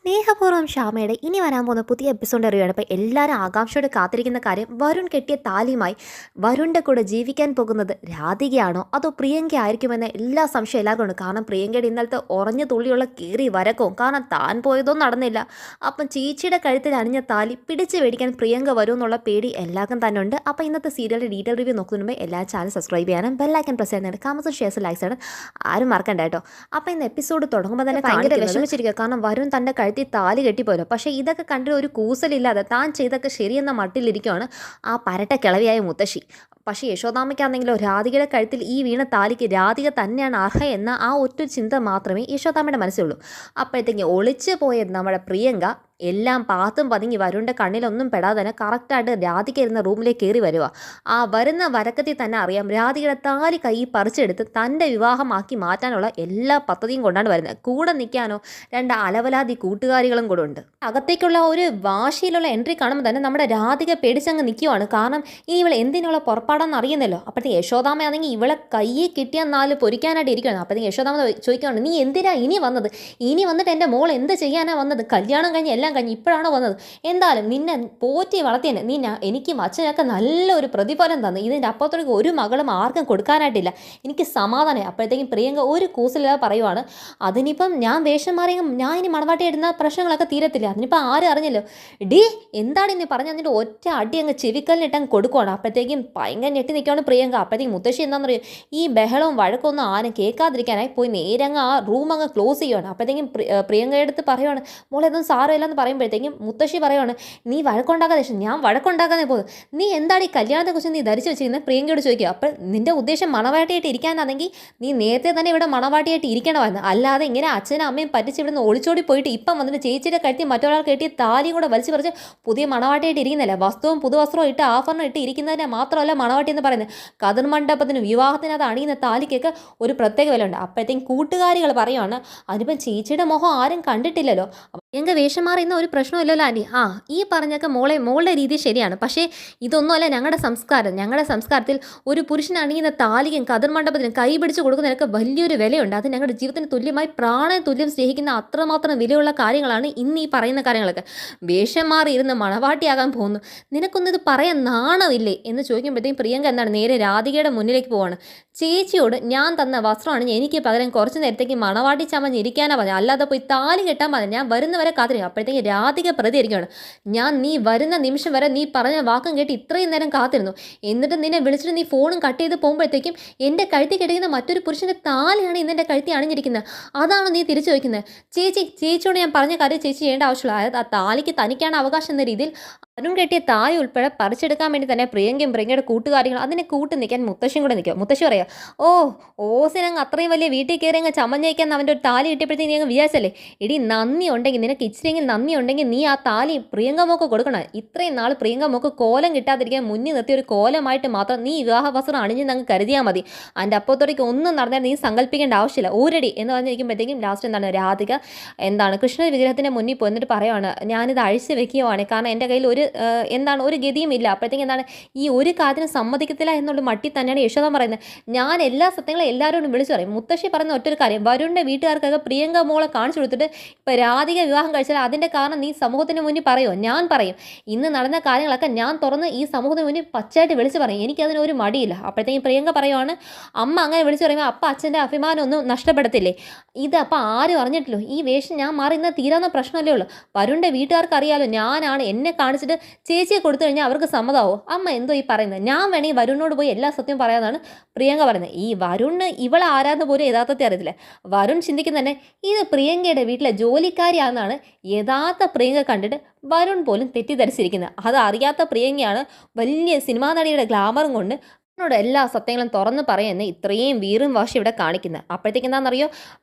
സ്നേഹപൂർവ്വം ശ്യാമയുടെ ഇനി വരാൻ പോകുന്ന പുതിയ എപ്പിസോഡ് അറിയുകയാണ്. അപ്പോൾ എല്ലാവരും ആകാംക്ഷയോടെ കാത്തിരിക്കുന്ന കാര്യം, വരുൺ കെട്ടിയ താലിയുമായി വരുണിൻ്റെ കൂടെ ജീവിക്കാൻ പോകുന്നത് രാധികയാണോ അതോ പ്രിയങ്ക ആയിരിക്കുമെന്ന് എല്ലാ സംശയം എല്ലാവർക്കും ഉണ്ട്. കാരണം പ്രിയങ്കയുടെ ഇന്നലത്തെ ഉറഞ്ഞു തുള്ളിയുള്ള കീറി വരക്കവും കാരണം താൻ പോയതൊന്നും നടന്നില്ല. അപ്പം ചേച്ചിയുടെ കഴുത്തിൽ അണിഞ്ഞ താലി പിടിച്ച് മേടിക്കാൻ പ്രിയങ്ക വരുമെന്നുള്ള പേടി എല്ലാവർക്കും തന്നെ ഉണ്ട്. അപ്പോൾ ഇന്നത്തെ സീരിയലിൻ്റെ ഡീറ്റെയിൽ റിവ്യൂ നോക്കുന്നതിന് മുമ്പ് എല്ലാ ചാനൽ സബ്സ്ക്രൈബ് ചെയ്യാനും ബെല്ലൈക്കൻ പ്രസ് ചെയ്യാനും കമൻസും ഷെയർസും ലൈക്സ് ആണ് ആരും മറക്കണ്ട കേട്ടോ. അപ്പോൾ ഇന്ന് എപ്പിസോഡ് തുടങ്ങുമ്പോൾ തന്നെ ഭയങ്കര വിഷമിച്ചിരിക്കുക. കാരണം വരുൺ തൻ്റെ കഴുത്തിൽ താലി കെട്ടിപ്പോയല്ലോ. പക്ഷേ ഇതൊക്കെ കണ്ടിട്ട് ഒരു കൂസലില്ലാതെ താൻ ചെയ്തൊക്കെ ശരിയെന്ന മട്ടിലിരിക്കുകയാണ് ആ പരട്ട കിളവിയായ മുത്തശ്ശി. പക്ഷേ യശോദാമ്മയ്ക്കാണെങ്കിലോ രാധികയുടെ കഴുത്തിൽ ഈ വീണ താലിക്ക് രാധിക തന്നെയാണ് അർഹ എന്ന ആ ഒറ്റ ചിന്ത മാത്രമേ യശോദാമ്മയുടെ മനസ്സിലുള്ളൂ. അപ്പോഴത്തേക്ക് ഒളിച്ചു പോയത് നമ്മുടെ പ്രിയങ്ക എല്ലാം പാത്തും പതുങ്ങി വരുണിൻ്റെ കണ്ണിലൊന്നും പെടാതെ തന്നെ കറക്റ്റായിട്ട് രാധിക ഇരുന്ന റൂമിലേക്ക് കയറി വരിക. ആ വരുന്ന വരക്കത്തിൽ തന്നെ അറിയാം രാധികയുടെ താലി കൈ പറിച്ചെടുത്ത് തൻ്റെ വിവാഹമാക്കി മാറ്റാനുള്ള എല്ലാ പദ്ധതിയും കൊണ്ടാണ് വരുന്നത്. കൂടെ നിൽക്കാനോ രണ്ട് അലവലാതി കൂട്ടുകാരികളും കൂടെ ഉണ്ട്. അകത്തേക്കുള്ള ഒരു വാശിയിലുള്ള എൻട്രി കാണുമ്പോൾ തന്നെ നമ്മുടെ രാധിക പേടിച്ചങ്ങ് നിൽക്കുവാണ്. കാരണം ഇനി ഇവൾ എന്തിനുള്ള പുറപ്പാടാന്ന് അറിയുന്നല്ലോ. അപ്പോഴത്തേക്ക് യശോദാമ്മയാണെങ്കിൽ ഇവളെ കയ്യിൽ കിട്ടിയ നാല് പൊരിക്കാനായിട്ട് ഇരിക്കുകയാണ്. അപ്പോഴത്തേക്ക് യശോദാമ്മ ചോദിക്കുകയാണ്, നീ എന്തിനാ ഇനി വന്നത്? ഇനി വന്നിട്ട് എൻ്റെ മോൾ എന്ത് ചെയ്യാനാണ് വന്നത്? കല്യാണം കഴിഞ്ഞ് എല്ലാം കഴിഞ്ഞ് ഇപ്പോഴാണോ വന്നത്? എന്തായാലും നിന്നെ പോറ്റി വളർത്തിയെന്നെ നീ എനിക്കും അച്ഛനൊക്കെ നല്ലൊരു പ്രതിഫലം തന്നു. ഇതിൻ്റെ അപ്പുറത്തേക്ക് ഒരു മകളും ആർക്കും കൊടുക്കാനായിട്ടില്ല. എനിക്ക് സമാധാനം. അപ്പോഴത്തേക്കും പ്രിയങ്ക ഒരു കൂസലില്ലാതെ പറയുവാണ്, അതിനിപ്പം ഞാൻ വേഷം മാറിയെങ്കിൽ ഞാൻ ഇനി മണവാട്ടി ഇടുന്ന പ്രശ്നങ്ങളൊക്കെ തീരത്തില്ല. അതിനിപ്പോൾ ആരും അറിഞ്ഞല്ലോ. ഡി എന്താണ് ഇനി പറഞ്ഞ് അതിൻ്റെ ഒറ്റ അടി അങ്ങ് ചെവിക്കലിനിട്ട് അങ്ങ് കൊടുക്കുവാണ്. അപ്പോഴത്തേക്കും ഭയങ്കര ഞെട്ടി നിൽക്കുകയാണ് പ്രിയങ്ക. അപ്പോഴത്തേക്കും മുത്തശ്ശി എന്താണെന്ന് പറയും, ഈ ബഹളവും വഴക്കൊന്നും ആരും കേൾക്കാതിരിക്കാനായി പോയി നേരെ അങ്ങ് ആ റൂം അങ്ങ് ക്ലോസ് ചെയ്യുവാണ്. അപ്പോഴത്തേക്കും പ്രിയങ്കയുടെ അടുത്ത് പറയുവാണ്, മോളെ ഇതൊന്നും സാരമില്ലെന്ന് പറയുമ്പോഴത്തേക്കും മുത്തശ്ശി പറയുവാണ്, നീ വഴക്കുണ്ടാക്കാതെ. ഞാൻ വഴക്കുണ്ടാക്കാതെ പോകും. നീ എന്താണ് ഈ കല്യാണത്തെക്കുറിച്ച് നീ ധരിച്ചു വെച്ചിരിക്കുന്നത്? പ്രിയങ്കയോട് ചോദിക്കുക. അപ്പോൾ നിൻ്റെ ഉദ്ദേശം മണവാട്ടിയായിട്ട് ഇരിക്കാനാണെങ്കിൽ നീ നേരത്തെ തന്നെ ഇവിടെ മണവാട്ടിയായിട്ട് ഇരിക്കണമായിരുന്നു. അല്ലാതെ ഇങ്ങനെ അച്ഛനും അമ്മയും പറ്റിച്ച് ഇവിടുന്ന് ഒളിച്ചോടി പോയിട്ട് ഇപ്പം വന്നിട്ട് ചേച്ചിയുടെ കഴുത്തി മറ്റൊരാൾ കെട്ടി താലിയും കൂടെ വലിച്ചു പറിച്ച് പുതിയ മണവാട്ടിയായിട്ട് ഇരിക്കുന്നില്ല. വസ്ത്രവും പുതുവസ്ത്രവും ഇട്ട് ആഭരണം ഇട്ട് ഇരിക്കുന്നതിനെ മാത്രമല്ല മണവാട്ടി എന്ന് പറയുന്നത്. കതിർ മണ്ഡപത്തിനും വിവാഹത്തിനകത്ത് അണിയുന്ന താലിക്കൊക്കെ ഒരു പ്രത്യേക വില ഉണ്ട്. അപ്പോഴത്തേക്കും കൂട്ടുകാരികൾ പറയുവാണ്, അതിപ്പം ചേച്ചിയുടെ മുഖം ആരും കണ്ടിട്ടില്ലല്ലോ. എങ്കിൽ വേഷം മാറുന്ന ഒരു പ്രശ്നമില്ലല്ലോ ആൻറ്റി. ഈ പറഞ്ഞൊക്കെ മോളുടെ രീതി ശരിയാണ്. പക്ഷേ ഇതൊന്നുമല്ല ഞങ്ങളുടെ സംസ്കാരം. ഞങ്ങളുടെ സംസ്കാരത്തിൽ ഒരു പുരുഷൻ അണിയുന്ന താലിയും കതിർ മണ്ഡപത്തിനും കൈ പിടിച്ച് കൊടുക്കുന്നതിനൊക്കെ വലിയൊരു വിലയുണ്ട്. അത് ഞങ്ങളുടെ ജീവിതത്തിന് തുല്യമായി പ്രാണ തുല്യം സ്നേഹിക്കുന്ന അത്രമാത്രം വിലയുള്ള കാര്യങ്ങളാണ് ഇന്ന് ഈ പറയുന്ന കാര്യങ്ങളൊക്കെ. വേഷം മാറി ഇരുന്ന് മണവാട്ടിയാകാൻ പോകുന്നു, നിനക്കൊന്നും ഇത് പറയാൻ നാണമില്ലേ എന്ന് ചോദിക്കുമ്പോഴത്തേക്കും പ്രിയങ്ക എന്താണ് നേരെ രാധികയുടെ മുന്നിലേക്ക് പോവാണ്. ചേച്ചിയോട് ഞാൻ തന്ന വസ്ത്രമാണ് എനിക്ക് പകരം കുറച്ച് നേരത്തേക്ക് മണവാട്ടി ചമഞ്ഞ് ഇരിക്കാനാ പറഞ്ഞത്, അല്ലാതെ പോയി താലി കെട്ടാൻ പറഞ്ഞത്. ഞാൻ വരുന്നവരെ കാത്തിരിക്കും. അപ്പോഴത്തേക്ക് രാധിക പ്രതികരിക്കുകയാണ്, നീ വരുന്ന നിമിഷം വരെ നീ പറഞ്ഞ വാക്കും കേട്ട് ഇത്രയും നേരം കാത്തിരുന്നു. എന്നിട്ട് നിന്നെ വിളിച്ചിട്ട് നീ ഫോണും കട്ട് ചെയ്ത് പോകുമ്പോഴത്തേക്കും എൻ്റെ കഴുത്തി കെട്ടിക്കുന്ന മറ്റൊരു പുരുഷൻ്റെ താലിയാണ് ഇന്ന് എൻ്റെ കഴുത്തി അണിഞ്ഞിരിക്കുന്നത്. അതാണോ നീ തിരിച്ചു വയ്ക്കുന്നത്? ചേച്ചിയോട് ഞാൻ പറഞ്ഞ കാര്യം ചേച്ചി ചെയ്യേണ്ട ആവശ്യമുള്ള, അതായത് ആ താലിക്ക് തനിക്കാണ് അവകാശം എന്ന രീതിയിൽ അരുൺ കെട്ടിയ താലി ഉൾപ്പെടെ പറിച്ചെടുക്കാൻ വേണ്ടി തന്നെ പ്രിയങ്കയുടെ കൂട്ടുകാരികൾ അതിനെ കൂട്ടി നിൽക്കാൻ മുത്തശ്ശിയും കൂടെ നിൽക്കുക. മുത്തശ്ശി പറയാം, ഓസിനങ്ങ് അത്രയും വലിയ വീട്ടിൽ കയറി അങ്ങ് ചമഞ്ഞേക്കാൻ അവൻ്റെ ഒരു താലി കിട്ടിയപ്പോഴത്തേക്ക് നീ അങ്ങ് വിചാരിച്ചല്ലേ? ഇടി നന്ദി ഉണ്ടെങ്കിൽ, നിനക്ക് ഇച്ചിരിയെങ്കിൽ നന്ദി ഉണ്ടെങ്കിൽ നീ ആ താലി പ്രിയങ്ക മോക്ക് കൊടുക്കണം. ഇത്രയും നാൾ പ്രിയങ്ക മോക്ക് കോലം കിട്ടാതിരിക്കാൻ മുന്നിൽ നിർത്തിയ ഒരു കോലമായിട്ട് മാത്രം നീ വിവാഹ വസ്ത്രം അണിഞ്ഞ് അങ്ങ് കരുതിയാൽ മതി. അതിൻ്റെ അപ്പുറത്തേക്ക് ഒന്നും നടന്നാൽ നീ സങ്കല്പിക്കേണ്ട ആവശ്യമില്ല. ഊരടി എന്ന് പറഞ്ഞിരിക്കുമ്പോഴത്തേക്കും ലാസ്റ്റ് രാധിക കൃഷ്ണ വിഗ്രഹത്തിൻ്റെ മുന്നിൽ പോന്നിട്ട് പറയുവാണ്, ഞാനിത് അഴിച്ച് വെക്കുകയാണ്. കാരണം എൻ്റെ കയ്യിൽ ഒരു ഗതിയും ഇല്ല. അപ്പോഴത്തേക്കും ഈ ഒരു കാര്യത്തിന് സമ്മതിക്കത്തില്ല എന്നുള്ള മട്ടി തന്നെയാണ് യശോദ പറയുന്നത്. ഞാൻ എല്ലാ സത്യങ്ങളും എല്ലാവരോടും വിളിച്ചു പറയും. മുത്തശ്ശി പറയുന്ന ഒറ്റൊരു കാര്യം, വരുണിൻ്റെ വീട്ടുകാർക്കൊക്കെ പ്രിയങ്ക മോളെ കാണിച്ചു കൊടുത്തിട്ട് ഇപ്പോൾ രാധിക വിവാഹം കഴിച്ചാൽ അതിൻ്റെ കാരണം നീ സമൂഹത്തിന് മുന്നിൽ പറയുമോ? ഞാൻ പറയും. ഇന്ന് നടന്ന കാര്യങ്ങളൊക്കെ ഞാൻ തുറന്ന് ഈ സമൂഹത്തിന് മുന്നിൽ പച്ചയായിട്ട് വിളിച്ചു പറയും. എനിക്കതിനൊരു മടിയില്ല. അപ്പോഴത്തേക്കും പ്രിയങ്ക പറയുവാണ്, അമ്മ അങ്ങനെ വിളിച്ചു പറയുമ്പോൾ അപ്പം അച്ഛൻ്റെ അഭിമാനം ഒന്നും നഷ്ടപ്പെടത്തില്ലേ? ഇത് അപ്പം ആരും അറിഞ്ഞിട്ടില്ലോ. ഈ വേഷം ഞാൻ മാറി ഇന്ന് തീരാവുന്ന പ്രശ്നമല്ലേ ഉള്ളൂ. വരുണിൻ്റെ വീട്ടുകാർക്ക് അറിയാലോ ഞാനാണ്. എന്നെ കാണിച്ചിട്ട് ചേച്ചിയെ കൊടുത്തു കഴിഞ്ഞാൽ അവർക്ക് സമ്മതമാവോ? അമ്മ എന്തോ ഈ പറയുന്നത്? ഞാൻ വേണമെങ്കിൽ വരുണിനോട് പോയി എല്ലാ സത്യം പറയാമെന്നാണ് പ്രിയങ്ക പറയുന്നത്. ഈ വരുണിന് ഇവളെ ആരാധന പോലും യഥാർത്ഥത്തെ അറിയത്തില്ല. വരുൺ ചിന്തിക്കുന്ന തന്നെ ഇത് പ്രിയങ്കയുടെ വീട്ടിലെ ജോലിക്കാരിയാണെന്നാണ് യഥാർത്ഥ പ്രിയങ്ക കണ്ടിട്ട് വരുൺ പോലും തെറ്റിദ്ധരിച്ചിരിക്കുന്നത്. അത് അറിയാത്ത പ്രിയങ്കയാണ് വലിയ സിനിമാ നടിയുടെ ഗ്ലാമറും കൊണ്ട് എന്നോട് എല്ലാ സത്യങ്ങളും തുറന്ന് പറയുന്നത് ഇത്രയും വീറും വാശി ഇവിടെ കാണിക്കുന്നത്. അപ്പോഴത്തേക്ക് എന്താണെന്നറിയോ,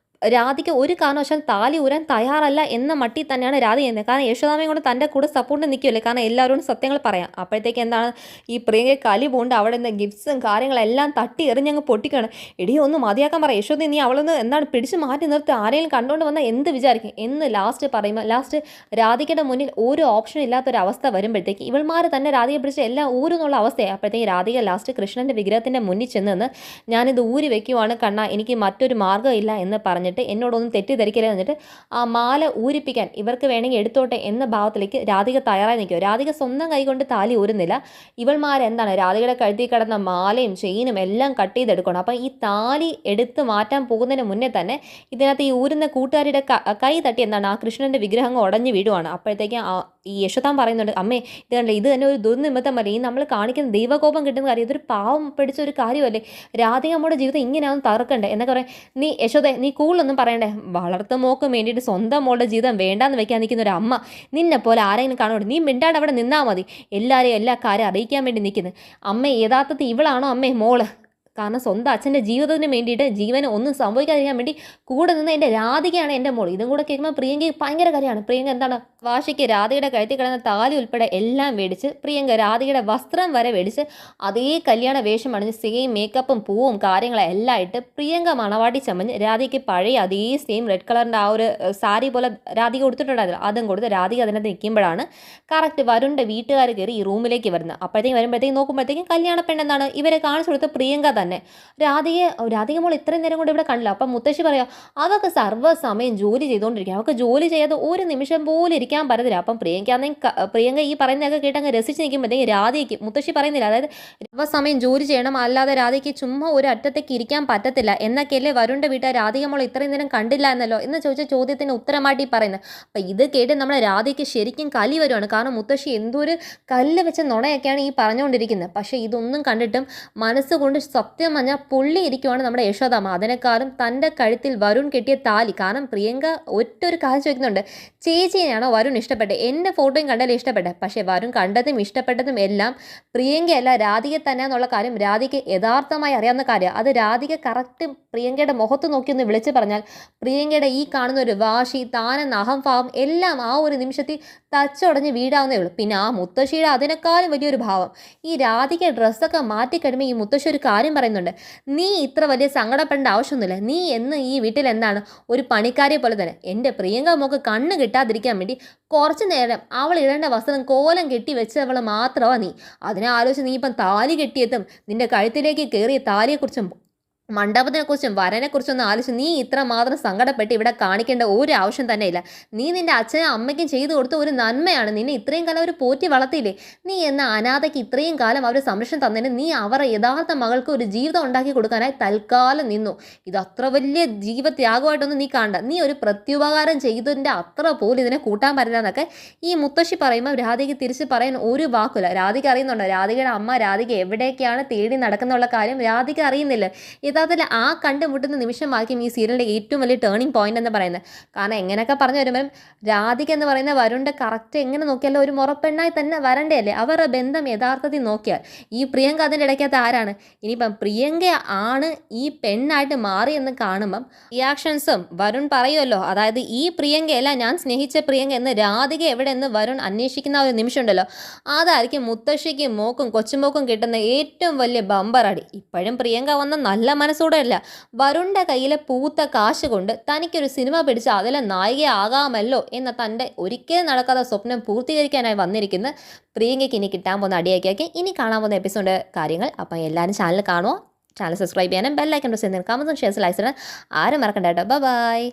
രാധിക ഒരു കാരണവശാൽ താലി ഊരാൻ തയ്യാറല്ല എന്ന മട്ടി തന്നെയാണ് രാധ ചെയ്യുന്നത്. കാരണം യശോദാമയും കൊണ്ട് തൻ്റെ കൂടെ സപ്പോർട്ട് നിൽക്കുമല്ലേ. കാരണം എല്ലാവരോടും സത്യങ്ങൾ പറയാം. അപ്പോഴത്തേക്ക് ഈ പ്രിയങ്ക കലി പോണ്ട് അവിടെ നിന്ന് ഗിഫ്റ്റ്സും കാര്യങ്ങളെല്ലാം തട്ടി എറിഞ്ഞങ്ങ് പൊട്ടിക്കുകയാണ്. ഇടിയോ ഒന്ന് മതിയാക്കാൻ പറയാം. യശോദ നീ അവളൊന്ന് പിടിച്ച് മാറ്റി നിർത്തി ആരെങ്കിലും കണ്ടുകൊണ്ട് വന്നാൽ എന്ത് വിചാരിക്കും എന്ന് ലാസ്റ്റ് പറയുമ്പോൾ ലാസ്റ്റ് രാധികയുടെ മുന്നിൽ ഒരു ഓപ്ഷൻ ഇല്ലാത്തൊരവസ്ഥ വരുമ്പോഴത്തേക്ക് ഇവൾമാർ തന്നെ രാധികയെ പിടിച്ച് എല്ലാം ഊരുന്നുള്ള അവസ്ഥയായി. അപ്പോഴത്തേക്ക് രാധിക ലാസ്റ്റ് കൃഷ്ണൻ്റെ വിഗ്രഹത്തിൻ്റെ മുന്നിൽ ചെന്ന് ഞാനിത് ഊരി വെക്കുവാണ് കണ്ണ, എനിക്ക് മറ്റൊരു മാർഗ്ഗമില്ല എന്ന് പറഞ്ഞു പറഞ്ഞിട്ട് എന്നോടൊന്നും തെറ്റിദ്ധരിക്കരുത് എന്നിട്ട് ആ മാല ഊരിപ്പിക്കാൻ ഇവർക്ക് വേണമെങ്കിൽ എടുത്തോട്ടെ എന്ന ഭാവത്തിലേക്ക് രാധിക തയ്യാറായി നിൽക്കുക. രാധിക സ്വന്തം കൈകൊണ്ട് താലി ഊരുന്നില്ല. ഇവൾമാരെന്താണ് രാധികയുടെ കഴുത്തിൽ കിടന്ന മാലയും ചെയിനും എല്ലാം കട്ട് ചെയ്തെടുക്കണം. അപ്പം ഈ താലി എടുത്ത് മാറ്റാൻ പോകുന്നതിന് മുന്നേ തന്നെ ഇതിനകത്ത് ഈ ഊരുന്ന കൂട്ടുകാരുടെ കൈ തട്ടി എന്താണ് ആ കൃഷ്ണൻ്റെ വിഗ്രഹം ഉടഞ്ഞു വീഴുവാണ്. അപ്പോഴത്തേക്കും ഈ യശോദാൻ പറയുന്നുണ്ട്, അമ്മേ ഇത് കണ്ടേ, ഇത് തന്നെ ഒരു ദുർനിമിത്തമല്ല, ഈ നമ്മൾ കാണിക്കുന്ന ദൈവകോപം കിട്ടുന്ന കാര്യം, ഇതൊരു പാവം പിടിച്ച ഒരു കാര്യമല്ലേ, രാധിക നമ്മുടെ ജീവിതം ഇങ്ങനെയാവും തറക്കണ്ടേ എന്നൊക്കെ പറയാം. നീ യശോദ നീ കൂടുതലൊന്നും പറയണ്ടേ, വളർത്തു മോക്ക് വേണ്ടിയിട്ട് സ്വന്തം മോളുടെ ജീവിതം വേണ്ടാന്ന് വെക്കാൻ നിൽക്കുന്ന ഒരു അമ്മ നിന്നെ പോലെ ആരെങ്കിലും കാണുമോ, നീ മിണ്ടാണ്ട് അവിടെ നിന്നാൽ മതി, എല്ലാവരെയും എല്ലാ കാര്യം അറിയിക്കാൻ വേണ്ടി നിൽക്കുന്നത്. അമ്മ യഥാർത്ഥത്തിൽ ഇവളാണോ അമ്മേ മോള്? കാരണം സ്വന്തം അച്ഛൻ്റെ ജീവിതത്തിന് വേണ്ടിയിട്ട് ജീവന് ഒന്നും സംഭവിക്കാതിരിക്കാൻ വേണ്ടി കൂടെ നിന്ന് എൻ്റെ രാധികയാണ് എൻ്റെ മോൾ. ഇതും കൂടെ കേൾക്കുമ്പോൾ പ്രിയങ്കയ്ക്ക് ഭയങ്കര കാര്യമാണ്. പ്രിയങ്ക എന്താണ് വാശിക്ക് രാധികയുടെ കഴുത്തിൽ കിടന്ന താലി ഉൾപ്പെടെ എല്ലാം മേടിച്ച് പ്രിയങ്ക രാധികയുടെ വസ്ത്രം വരെ മേടിച്ച് അതേ കല്യാണ വേഷം അണിഞ്ഞ് സെയിം മേക്കപ്പും പൂവും കാര്യങ്ങളും എല്ലാം ഇട്ട് പ്രിയങ്ക മണവാട്ടി ചമഞ്ഞ് രാധികയ്ക്ക് പഴയ അതേ സെയിം റെഡ് കളറിൻ്റെ ആ ഒരു സാരി പോലെ രാധിക കൊടുത്തിട്ടുണ്ടായിരുന്നില്ല, അതും കൊടുത്ത് രാധിക അതിനകത്ത് നിൽക്കുമ്പോഴാണ് കറക്റ്റ് വരുണിൻ്റെ വീട്ടുകാർ കയറി ഈ റൂമിലേക്ക് വരുന്നത്. വരുമ്പോഴത്തേക്കും നോക്കുമ്പോഴത്തേക്കും കല്യാണ പെണ്ണെന്താണ് ഇവരെ കാണിച്ചു കൊടുത്ത പ്രിയങ്ക തന്നെ. രാധിക മോൾ ഇത്രയും നേരം കൊണ്ട് ഇവിടെ കണ്ടില്ല. അപ്പം മുത്തശ്ശി പറയാം, അവർക്ക് സർവ്വസമയം ജോലി ചെയ്തുകൊണ്ടിരിക്കുക, അവർക്ക് ജോലി ചെയ്യാതെ ഒരു നിമിഷം പോലും ഇരിക്കാൻ പറ്റത്തില്ല. അപ്പം പ്രിയങ്ക ഈ പറയുന്നതൊക്കെ കേട്ടങ്ങ് രസിച്ച് നിൽക്കുമ്പോഴത്തേക്ക് രാധികയ്ക്ക് മുത്തശ്ശി പറയുന്നില്ല, അതായത് സർവ്വസമയം ജോലി ചെയ്യണം, അല്ലാതെ രാധികയ്ക്ക് ചുമ്മാ ഒരു അറ്റത്തേക്ക് ഇരിക്കാൻ പറ്റത്തില്ല എന്നൊക്കെയല്ലേ വരുണിൻ്റെ വീട്ടുകാർ രാധിക മോൾ ഇത്രയും നേരം കണ്ടില്ല എന്നല്ലോ എന്ന് ചോദിച്ച ചോദ്യത്തിന് ഉത്തരമായിട്ട് പറയുന്നത്. അപ്പം ഇത് കേട്ട് നമ്മുടെ രാധികയ്ക്ക് ശരിക്കും കലി വരുവാണ്. കാരണം മുത്തശ്ശി എന്തൊരു കല്ല് വെച്ച നുണയൊക്കെയാണ് ഈ പറഞ്ഞുകൊണ്ടിരിക്കുന്നത്. പക്ഷേ ഇതൊന്നും കണ്ടിട്ടും മനസ്സുകൊണ്ട് സത്യം പറഞ്ഞാൽ പുള്ളി ഇരിക്കുവാണ് നമ്മുടെ യശോദാമ്മ. അതിനേക്കാളും തൻ്റെ കഴുത്തിൽ വരുൺ കെട്ടിയ താലി. കാരണം പ്രിയങ്ക ഒറ്റൊരു കാര്യം ചോദിക്കുന്നുണ്ട്, ചേച്ചിയെയാണോ വരുൺ ഇഷ്ടപ്പെട്ടത്? എൻ്റെ ഫോട്ടോയും കണ്ടല്ലേ ഇഷ്ടപ്പെട്ടത്? പക്ഷേ വരുൺ കണ്ടതും ഇഷ്ടപ്പെട്ടതും എല്ലാം പ്രിയങ്കയല്ല രാധിക തന്നെ എന്നുള്ള കാര്യം രാധിക യഥാർത്ഥമായി അറിയാവുന്ന കാര്യമാണ്. അത് രാധിക കറക്റ്റ് പ്രിയങ്കയുടെ മുഖത്ത് നോക്കി ഒന്ന് വിളിച്ച് പറഞ്ഞാൽ പ്രിയങ്കയുടെ ഈ കാണുന്ന ഒരു വാശി, താനെന്ന അഹംഭാവം എല്ലാം ആ ഒരു നിമിഷത്തിൽ തച്ചുടഞ്ഞ് വീടാവുന്നേ ഉള്ളൂ. പിന്നെ ആ മുത്തശ്ശിയുടെ അതിനേക്കാളും വലിയൊരു ഭാവം. ഈ രാധിക ഡ്രസ്സൊക്കെ മാറ്റിക്കഴിയുമ്പോൾ ഈ മുത്തശ്ശി ഒരു കാര്യം പറയുന്നുണ്ട്, നീ ഇത്ര വലിയ സങ്കടപ്പെടേണ്ട ആവശ്യമൊന്നുമില്ല, നീ എന്ന് ഈ വീട്ടിൽ എന്താണ് ഒരു പണിക്കാരിയെ പോലെ തന്നെ. എൻ്റെ പ്രിയങ്ക മോക്ക് കണ്ണ് കിട്ടാതിരിക്കാൻ വേണ്ടി കുറച്ച് നേരം അവൾ ഇടേണ്ട വസ്ത്രം കോലം കെട്ടി വെച്ചവൾ മാത്രമാണ് നീ. അതിനെ ആലോചിച്ച് നീ ഇപ്പം താലി കെട്ടിയതും നിൻ്റെ കഴുത്തിലേക്ക് കയറിയ താലിയെക്കുറിച്ചും മണ്ഡപത്തിനെക്കുറിച്ചും വരനെക്കുറിച്ചൊന്നും ആലോചിച്ച് നീ ഇത്ര മാത്രം സങ്കടപ്പെട്ട് ഇവിടെ കാണിക്കേണ്ട ഒരു ആവശ്യം തന്നെ ഇല്ല. നീ നിൻ്റെ അച്ഛനും അമ്മയ്ക്കും ചെയ്തു കൊടുത്ത ഒരു നന്മയാണ്. നിന്നെ ഇത്രയും കാലം അവർ പോറ്റി വളർത്തിയില്ലേ? നീ എന്ന അനാഥയ്ക്ക് ഇത്രയും കാലം അവർ സംരക്ഷണം തന്നതിന് നീ അവരുടെ യഥാർത്ഥ മകൾക്ക് ഒരു ജീവിതം ഉണ്ടാക്കി കൊടുക്കാനായി തൽക്കാലം നിന്നു. ഇത് അത്ര വലിയ ജീവത്യാഗമായിട്ടൊന്നും നീ കാണണ്ട. നീ ഒരു പ്രത്യുപകാരം ചെയ്തതിൻ്റെ അത്ര പോലും ഇതിനെ കൂട്ടാൻ പറ്റില്ല എന്നൊക്കെ ഈ മുത്തശ്ശി പറയുമ്പോൾ രാധികയ്ക്ക് തിരിച്ച് പറയാൻ ഒരു വാക്കില്ല. രാധിക അറിയുന്നുണ്ടോ രാധികയുടെ അമ്മ രാധിക എവിടേക്കാണ് തേടി നടക്കുന്നുള്ള കാര്യം രാധിക അറിയുന്നില്ല. യഥാർത്ഥത്തിൽ ആ കണ്ടുമുട്ടുന്ന നിമിഷമായിരിക്കും ഈ സീരിയലിൻ്റെ ഏറ്റവും വലിയ ടേണിംഗ് പോയിന്റ് എന്ന് പറയുന്നത്. കാരണം എങ്ങനെയൊക്കെ പറഞ്ഞു വരുമ്പം രാധിക എന്ന് പറയുന്ന വരുണിൻ്റെ കറക്റ്റ് എങ്ങനെ നോക്കിയാലും ഒരു മുറപ്പെണ്ണായി തന്നെ വരണ്ടേ അല്ലേ? അവരുടെ ബന്ധം യഥാർത്ഥത്തിൽ നോക്കിയാൽ ഈ പ്രിയങ്ക അതിൻ്റെ ഇടയ്ക്കകത്ത് ആരാണ്? ഇനിയിപ്പം പ്രിയങ്ക ആണ് ഈ പെണ്ണായിട്ട് മാറി എന്ന് കാണുമ്പം റിയാക്ഷൻസും വരുൺ പറയുമല്ലോ, അതായത് ഈ പ്രിയങ്കയല്ല ഞാൻ സ്നേഹിച്ച പ്രിയങ്ക എന്ന് രാധിക എവിടെ എന്ന് വരുൺ അന്വേഷിക്കുന്ന ഒരു നിമിഷം ഉണ്ടല്ലോ, അതായിരിക്കും മുത്തശ്ശിക്കും മോക്കും കൊച്ചുമോക്കും കിട്ടുന്ന ഏറ്റവും വലിയ ബമ്പറടി. ഇപ്പോഴും പ്രിയങ്ക വന്ന നല്ല മനസ്സോടെ അല്ല, വരുണിൻ്റെ കയ്യിലെ പൂത്ത കാശ് കൊണ്ട് തനിക്കൊരു സിനിമ പിടിച്ച് അതിലെ നായികയാകാമല്ലോ എന്ന തൻ്റെ ഒരിക്കലും നടക്കാത്ത സ്വപ്നം പൂർത്തീകരിക്കാനായി വന്നിരിക്കുന്ന പ്രിയങ്കയ്ക്ക് ഇനി കിട്ടാൻ പോകുന്ന അടിയാക്കിയാക്കി ഇനി കാണാൻ പോകുന്ന എപ്പിസോഡ് കാര്യങ്ങൾ. അപ്പം എല്ലാവരും ചാനൽ കാണുമോ, ചാനൽ സബ്സ്ക്രൈബ് ചെയ്യാനും ബെല്ലൈക്കൺ പ്രസ് ചെയ്ത് കമൻസും ഷെയർസ് ലൈക്സ് ആരും മറക്കണ്ട കേട്ടോ. ബൈ.